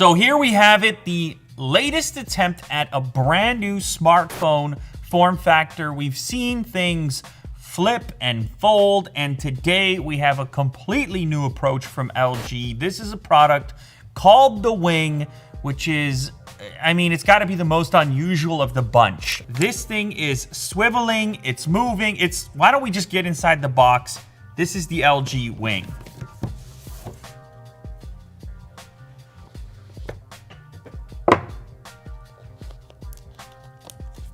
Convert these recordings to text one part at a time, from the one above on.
So here we have it, the latest attempt at a brand new smartphone form factor. We've seen things flip and fold, and today we have a completely new approach from LG. This is a product called the Wing, which is, I mean, it's got to be the most unusual of the bunch. This thing is swiveling, it's moving, why don't we just get inside the box? This is the LG Wing.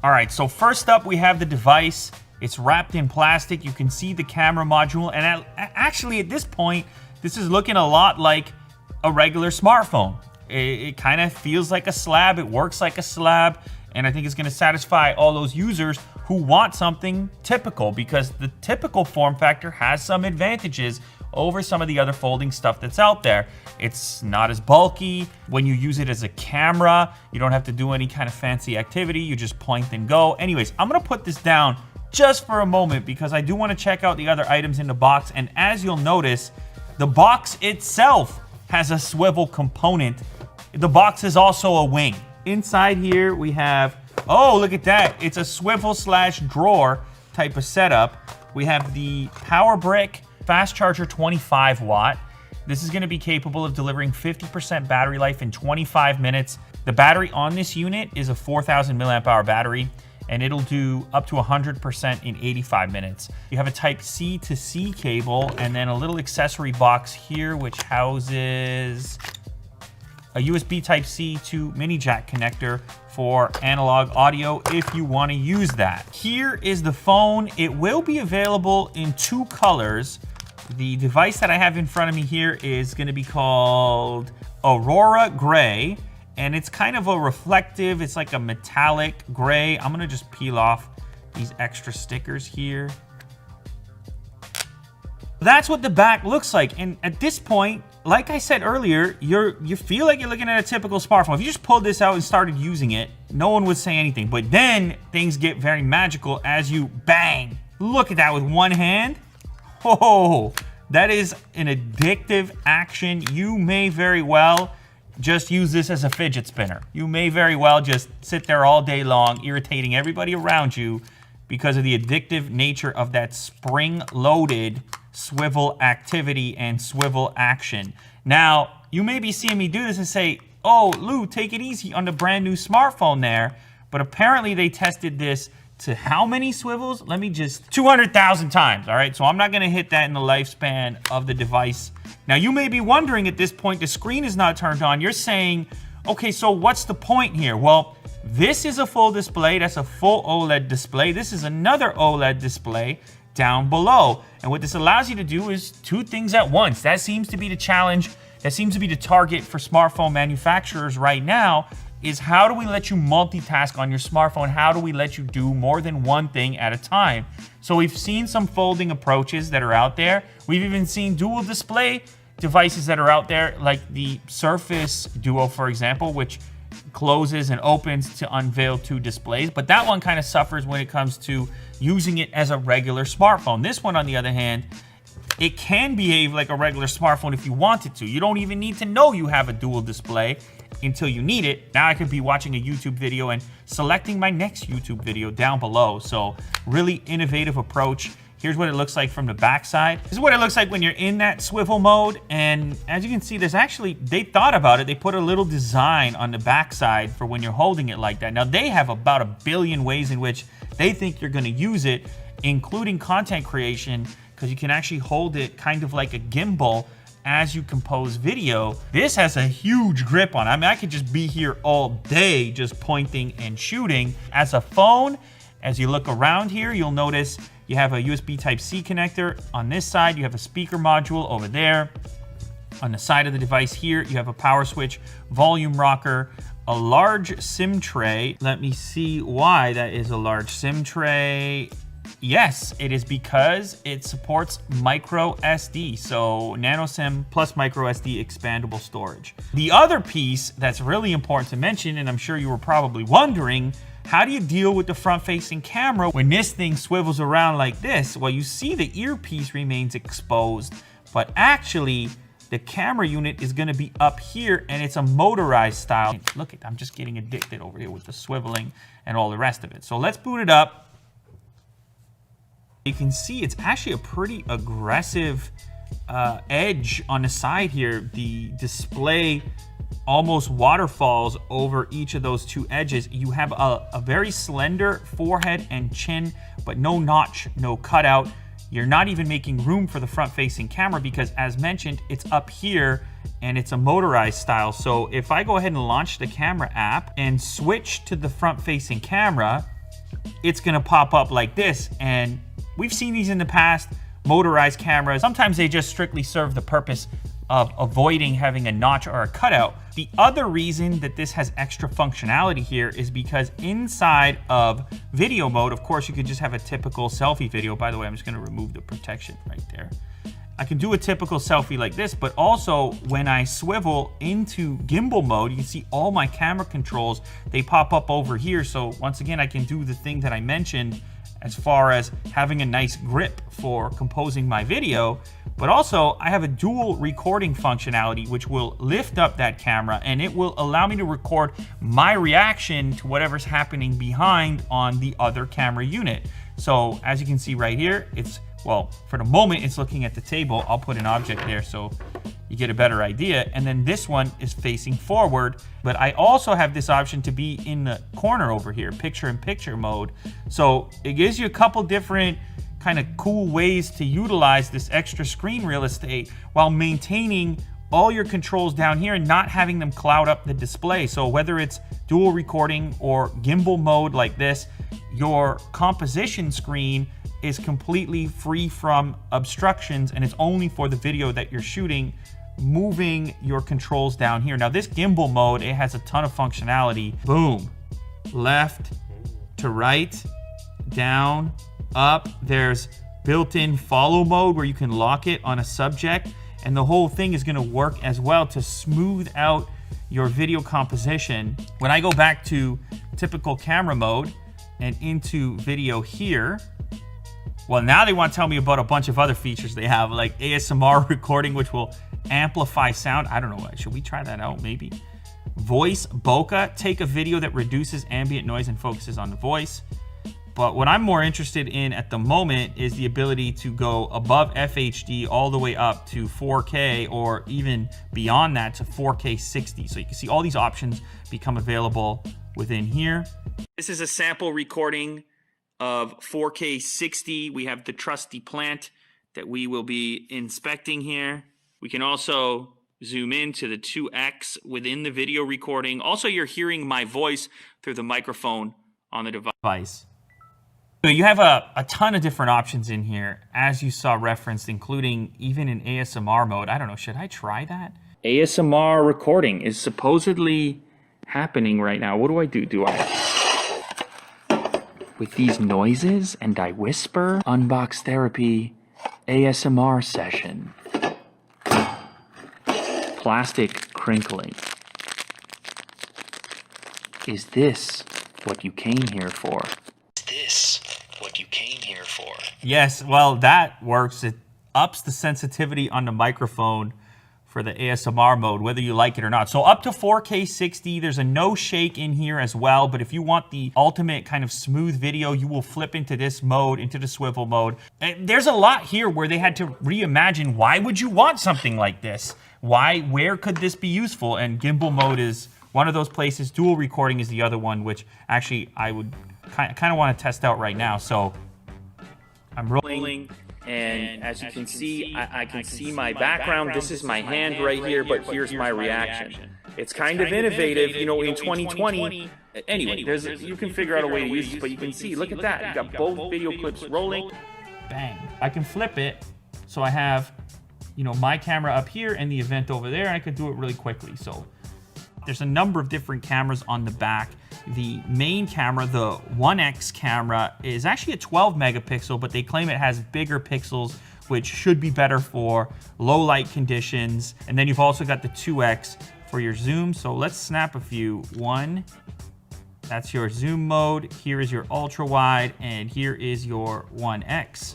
All right, so first up we have the device. It's wrapped in plastic. You can see the camera module, and actually at this point, this is looking a lot like a regular smartphone. It kind of feels like a slab, it works like a slab, and I think it's gonna satisfy all those users who want something typical, because the typical form factor has some advantages over some of the other folding stuff that's out there. It's not as bulky. When you use it as a camera, you don't have to do any kind of fancy activity. You just point and go. Anyways, I'm gonna put this down just for a moment because I do want to check out the other items in the box. And as you'll notice, the box itself has a swivel component. The box is also a wing. Inside here we have, oh, look at that. It's a swivel slash drawer type of setup. We have the power brick, fast charger 25 watt. This is gonna be capable of delivering 50% battery life in 25 minutes. The battery on this unit is a 4,000 milliamp hour battery, and it'll do up to 100% in 85 minutes. You have a type C to C cable, and then a little accessory box here, which houses a USB type C to mini jack connector for analog audio if you want to use that. Here is the phone. It will be available in 2 colors. The device that I have in front of me here is going to be called Aurora Gray, and it's kind of a reflective, it's like a metallic gray. I'm going to just peel off these extra stickers here. That's what the back looks like, and at this point, like I said earlier, you feel like you're looking at a typical smartphone. If you just pulled this out and started using it, no one would say anything, but then things get very magical as you bang. Look at that with one hand. Oh, that is an addictive action. You may very well just use this as a fidget spinner. You may very well just sit there all day long, irritating everybody around you because of the addictive nature of that spring-loaded swivel activity and swivel action. Now, you may be seeing me do this and say, oh, Lou, take it easy on the brand new smartphone there. But apparently they tested this to how many swivels? 200,000 times, all right? So I'm not gonna hit that in the lifespan of the device. Now you may be wondering at this point, the screen is not turned on. You're saying, okay, so what's the point here? Well, this is a full display. That's a full OLED display. This is another OLED display down below. And what this allows you to do is 2 things at once. That seems to be the challenge. That seems to be the target for smartphone manufacturers right now, is how do we let you multitask on your smartphone? How do we let you do more than one thing at a time? So we've seen some folding approaches that are out there. We've even seen dual display devices that are out there, like the Surface Duo, for example, which closes and opens to unveil 2 displays. But that one kind of suffers when it comes to using it as a regular smartphone. This one, on the other hand, it can behave like a regular smartphone if you wanted to. You don't even need to know you have a dual display until you need it. Now I could be watching a YouTube video and selecting my next YouTube video down below. So really innovative approach. Here's what it looks like from the backside. This is what it looks like when you're in that swivel mode. And as you can see, they thought about it. They put a little design on the backside for when you're holding it like that. Now they have about 1 billion ways in which they think you're gonna use it, including content creation, because you can actually hold it kind of like a gimbal as you compose video. This has a huge grip on it. I mean, I could just be here all day just pointing and shooting. As a phone, as you look around here, you'll notice you have a USB Type-C connector. On this side, you have a speaker module over there. On the side of the device here, you have a power switch, volume rocker, a large SIM tray. Let me see why that is a large SIM tray. Yes, it is because it supports micro SD, so nano SIM plus micro SD expandable storage. The other piece that's really important to mention, and I'm sure you were probably wondering, how do you deal with the front-facing camera when this thing swivels around like this? Well, you see the earpiece remains exposed, but actually the camera unit is going to be up here, and it's a motorized style. Look, I'm just getting addicted over here with the swiveling and all the rest of it. So let's boot it up. You can see it's actually a pretty aggressive edge on the side here. The display almost waterfalls over each of those two edges. You have a very slender forehead and chin, but no notch, no cutout. You're not even making room for the front-facing camera because, as mentioned, it's up here and it's a motorized style. So if I go ahead and launch the camera app and switch to the front-facing camera, it's gonna pop up like this. And we've seen these in the past, motorized cameras. Sometimes they just strictly serve the purpose of avoiding having a notch or a cutout. The other reason that this has extra functionality here is because inside of video mode, of course, you could just have a typical selfie video. By the way, I'm just gonna remove the protection right there. I can do a typical selfie like this, but also when I swivel into gimbal mode, you can see all my camera controls, they pop up over here. So once again, I can do the thing that I mentioned as far as having a nice grip for composing my video, but also I have a dual recording functionality which will lift up that camera and it will allow me to record my reaction to whatever's happening behind on the other camera unit. So as you can see right here, it's, well, for the moment it's looking at the table. I'll put an object there so you get a better idea. And then this one is facing forward, but I also have this option to be in the corner over here, picture-in-picture mode. So it gives you a couple different kind of cool ways to utilize this extra screen real estate while maintaining all your controls down here and not having them cloud up the display. So whether it's dual recording or gimbal mode like this, your composition screen is completely free from obstructions and it's only for the video that you're shooting, moving your controls down here. Now this gimbal mode, it has a ton of functionality. Boom, left to right, down, up. There's built-in follow mode where you can lock it on a subject, and the whole thing is gonna work as well to smooth out your video composition. When I go back to typical camera mode and into video here, well, now they want to tell me about a bunch of other features they have, like ASMR recording, which will amplify sound. I don't know, should we try that out maybe? Voice bokeh, take a video that reduces ambient noise and focuses on the voice. But what I'm more interested in at the moment is the ability to go above FHD all the way up to 4K or even beyond that to 4K 60. So you can see all these options become available within here. This is a sample recording of 4K 60. We have the trusty plant that we will be inspecting here. We can also zoom in to the 2x within the video recording. Also, you're hearing my voice through the microphone on the device. So you have a ton of different options in here, as you saw referenced, including even in ASMR mode. I don't know, should I try that? ASMR recording is supposedly happening right now. What do? Do I... With these noises and I whisper, Unbox Therapy ASMR session. Plastic crinkling. Is this what you came here for? Is this what you came here for? Yes, well, that works. It ups the sensitivity on the microphone for the ASMR mode, whether you like it or not. So up to 4K 60, there's a no shake in here as well, but if you want the ultimate kind of smooth video, you will flip into this mode, into the swivel mode. And there's a lot here where they had to reimagine, why would you want something like this? Where could this be useful? And gimbal mode is one of those places. Dual recording is the other one, which actually I would kind of want to test out right now. So I'm rolling. And as you can see, I can see my background. This is my hand right here, but here's my reaction. It's kind of innovative, you know, in 2020. Anyway, you can figure out a way to use this, but you can see, look at that. You got both video clips rolling. Bang. I can flip it, so I have, you know, my camera up here and the event over there, and I could do it really quickly. So there's a number of different cameras on the back. The main camera, the 1X camera, is actually a 12 megapixel, but they claim it has bigger pixels, which should be better for low light conditions. And then you've also got the 2X for your zoom. So let's snap a few. One, that's your zoom mode. Here is your ultra wide, and here is your 1X.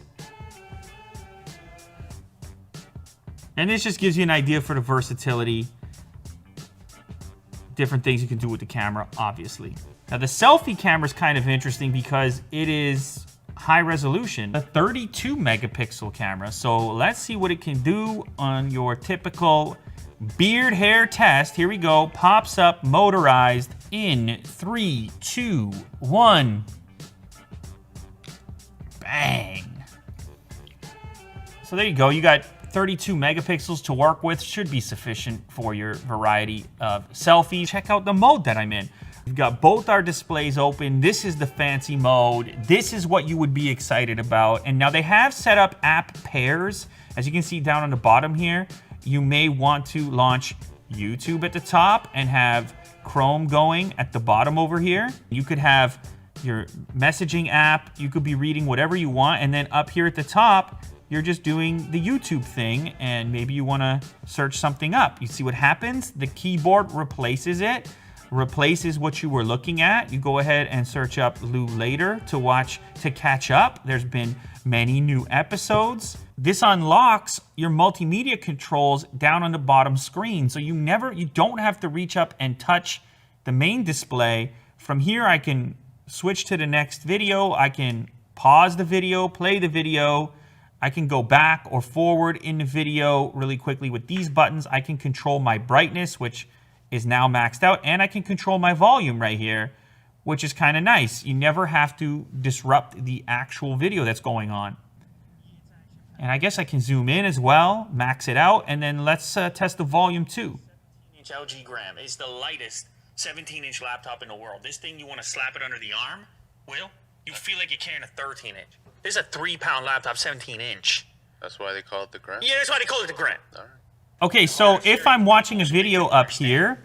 And this just gives you an idea for the versatility. Different things you can do with the camera, obviously. Now, the selfie camera is kind of interesting because it is high resolution, a 32 megapixel camera. So let's see what it can do on your typical beard hair test. Here we go. Pops up motorized in 3, 2, 1. Bang. So there you go. You got 32 megapixels to work with. Should be sufficient for your variety of selfies. Check out the mode that I'm in. We've got both our displays open. This is the fancy mode. This is what you would be excited about. And now they have set up app pairs. As you can see down on the bottom here, you may want to launch YouTube at the top and have Chrome going at the bottom over here. You could have your messaging app. You could be reading whatever you want. And then up here at the top, you're just doing the YouTube thing, and maybe you want to search something up. You see what happens? The keyboard replaces it. Replaces what you were looking at. You go ahead and search up Lou Later to catch up. There's been many new episodes. This unlocks your multimedia controls down on the bottom screen. So you don't have to reach up and touch the main display. From here, I can switch to the next video. I can pause the video, play the video. I can go back or forward in the video really quickly with these buttons. I can control my brightness, which is now maxed out, and I can control my volume right here, which is kind of nice. You never have to disrupt the actual video that's going on. And I guess I can zoom in as well, max it out, and then let's test the volume too. 17-inch LG Gram is the lightest 17-inch laptop in the world. This thing, you want to slap it under the arm, Will? You feel like you're carrying a 13-inch. This is a 3-pound laptop, 17-inch. That's why they call it the Gram? Yeah, that's why they call it the Gram. All right. Okay, so if I'm watching a video up here,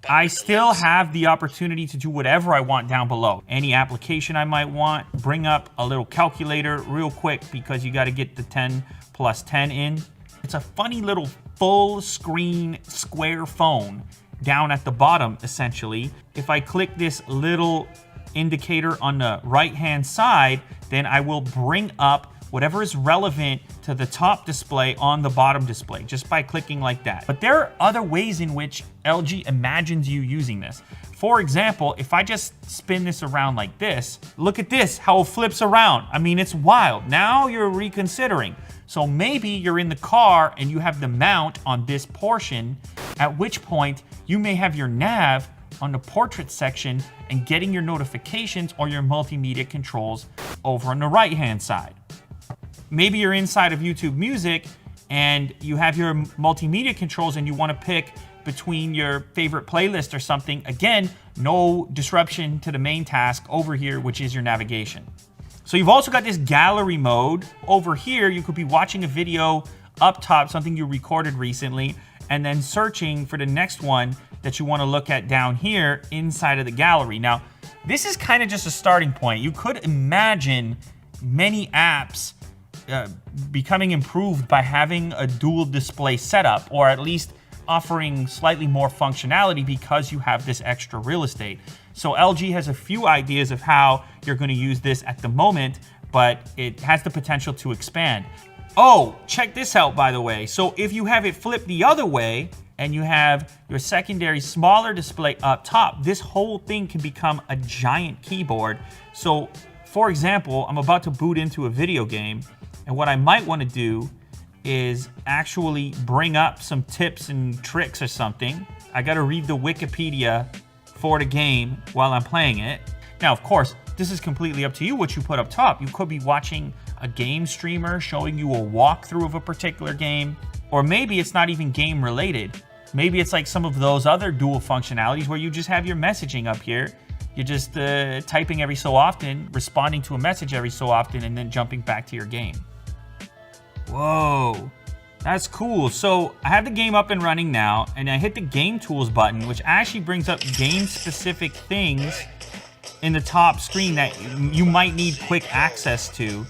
I still have the opportunity to do whatever I want down below. Any application I might want, bring up a little calculator real quick because you got to get the 10 plus 10 in. It's a funny little full screen square phone down at the bottom, essentially. If I click this little indicator on the right-hand side, then I will bring up whatever is relevant to the top display on the bottom display, just by clicking like that. But there are other ways in which LG imagines you using this. For example, if I just spin this around like this, look at this, how it flips around. I mean, it's wild. Now you're reconsidering. So maybe you're in the car and you have the mount on this portion, at which point you may have your nav on the portrait section and getting your notifications or your multimedia controls over on the right-hand side. Maybe you're inside of YouTube Music and you have your multimedia controls and you want to pick between your favorite playlist or something. Again, no disruption to the main task over here, which is your navigation. So you've also got this gallery mode. Over here, you could be watching a video up top, something you recorded recently, and then searching for the next one that you want to look at down here inside of the gallery. Now, this is kind of just a starting point. You could imagine many apps becoming improved by having a dual display setup, or at least offering slightly more functionality because you have this extra real estate. So LG has a few ideas of how you're going to use this at the moment, but it has the potential to expand. Oh, check this out, by the way. So if you have it flipped the other way and you have your secondary smaller display up top, this whole thing can become a giant keyboard. So for example, I'm about to boot into a video game, and what I might want to do is actually bring up some tips and tricks or something. I got to read the Wikipedia for the game while I'm playing it. Now, of course, this is completely up to you what you put up top. You could be watching a game streamer showing you a walkthrough of a particular game, or maybe it's not even game related. Maybe it's like some of those other dual functionalities where you just have your messaging up here. You're just typing every so often, responding to a message every so often, and then jumping back to your game. Whoa, that's cool. So I have the game up and running now, and I hit the Game Tools button, which actually brings up game-specific things in the top screen that you might need quick access to.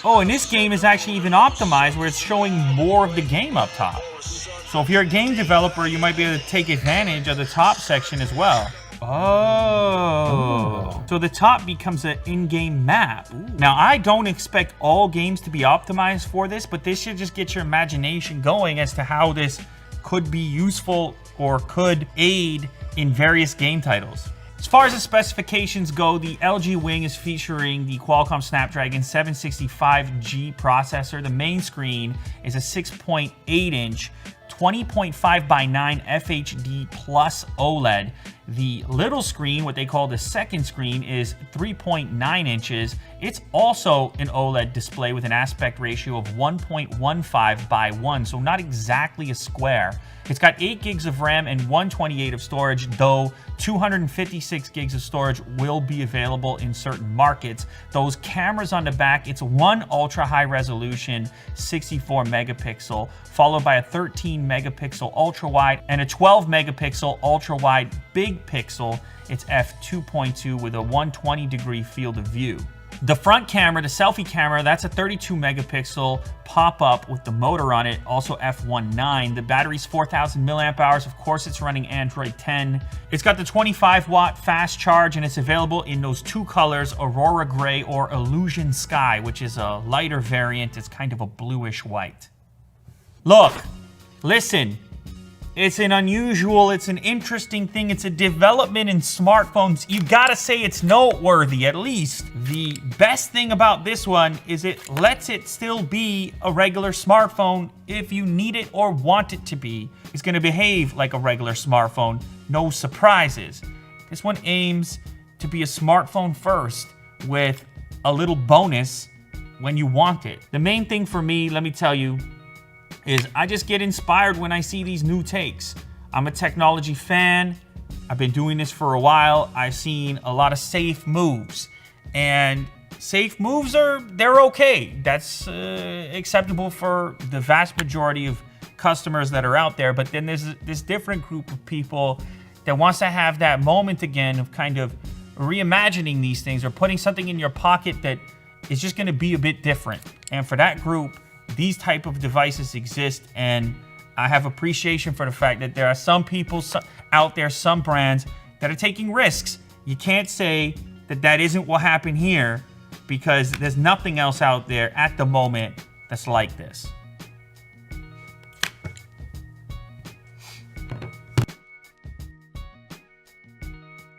Oh, and this game is actually even optimized where it's showing more of the game up top. So if you're a game developer, you might be able to take advantage of the top section as well. Oh. So the top becomes an in-game map. Ooh. Now, I don't expect all games to be optimized for this, but this should just get your imagination going as to how this could be useful or could aid in various game titles. As far as the specifications go, the LG Wing is featuring the Qualcomm Snapdragon 765G processor. The main screen is a 6.8-inch 20.5 by 9 FHD Plus OLED. The little screen, what they call the second screen, is 3.9 inches. It's also an OLED display with an aspect ratio of 1.15 by 1, so not exactly a square. It's got 8 gigs of RAM and 128 of storage, though 256 gigs of storage will be available in certain markets. Those cameras on the back, it's one ultra high resolution 64 megapixel, followed by a 13 megapixel ultra wide and a 12 megapixel ultra wide big pixel. It's f2.2 with a 120 degree field of view. The front camera, the selfie camera, that's a 32 megapixel pop-up with the motor on it, also f1.9. The battery's 4,000 milliamp hours. Of course, it's running Android 10. It's got the 25-watt fast charge, and it's available in those two colors, Aurora Gray or Illusion Sky, which is a lighter variant. It's kind of a bluish white. Look, listen. It's an unusual, it's an interesting thing. It's a development in smartphones. You gotta say it's noteworthy, at least. The best thing about this one is it lets it still be a regular smartphone if you need it or want it to be. It's gonna behave like a regular smartphone, no surprises. This one aims to be a smartphone first with a little bonus when you want it. The main thing for me, let me tell you, is I just get inspired when I see these new takes. I'm a technology fan. I've been doing this for a while. I've seen a lot of safe moves. And safe moves they're okay. That's acceptable for the vast majority of customers that are out there. But then there's this different group of people that wants to have that moment again of kind of reimagining these things or putting something in your pocket that is just gonna be a bit different. And for that group, these type of devices exist, and I have appreciation for the fact that there are some people out there, some brands, that are taking risks. You can't say that that isn't what happened here, because there's nothing else out there at the moment that's like this.